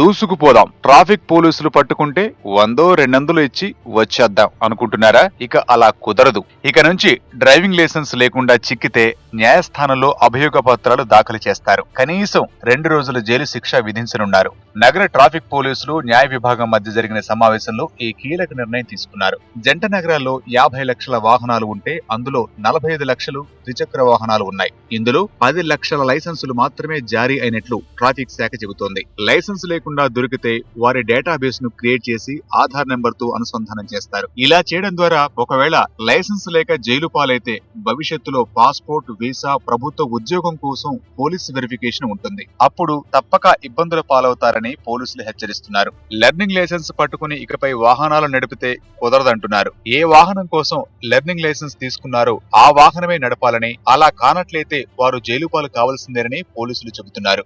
దూసుకుపోదాం, traffic పోలీసులు పట్టుకుంటే 100-200 ఇచ్చి వచ్చేద్దాం అనుకుంటున్నారా? ఇక అలా కుదరదు. ఇక నుంచి డ్రైవింగ్ లైసెన్స్ లేకుండా చిక్కితే న్యాయస్థానంలో అభియోగ పత్రాలు దాఖలు చేస్తారు. కనీసం 2 రోజుల జైలు శిక్ష విధించనున్నారు. నగర ట్రాఫిక్ పోలీసులు న్యాయ విభాగం మధ్య జరిగిన సమావేశంలో ఈ కీలక నిర్ణయం తీసుకున్నారు. జంట నగరాల్లో 50 లక్షల వాహనాలు ఉంటే అందులో 45 లక్షలు ద్విచక్ర వాహనాలు ఉన్నాయి. ఇందులో 10 లక్షల లైసెన్సులు మాత్రమే జారీ అయినట్లు ట్రాఫిక్ శాఖ చెబుతోంది. లైసెన్స్ లేకుండా దొరికితే వారి డేటాబేస్ ను క్రియేట్ చేసి ఆధార్ నెంబర్ తో అనుసంధానం చేస్తారు. ఇలా చేయడం ద్వారా ఒకవేళ లైసెన్స్ లేక జైలు పాలైతే భవిష్యత్తులో పాస్పోర్ట్, వీసా, ప్రభుత్వ ఉద్యోగం కోసం పోలీస్ వెరిఫికేషన్ ఉంటుంది. అప్పుడు తప్పక ఇబ్బందుల పాలవుతారని పోలీసులు హెచ్చరిస్తున్నారు. లెర్నింగ్ లైసెన్స్ పట్టుకుని ఇకపై వాహనాలు నడిపితే కుదరదంటున్నారు. ఏ వాహనం కోసం లెర్నింగ్ లైసెన్స్ తీసుకున్నారో ఆ వాహనమే నడపాలని, అలా కానట్లయితే వారు జైలు పాలు కావాల్సిందేనని పోలీసులు చెబుతున్నారు.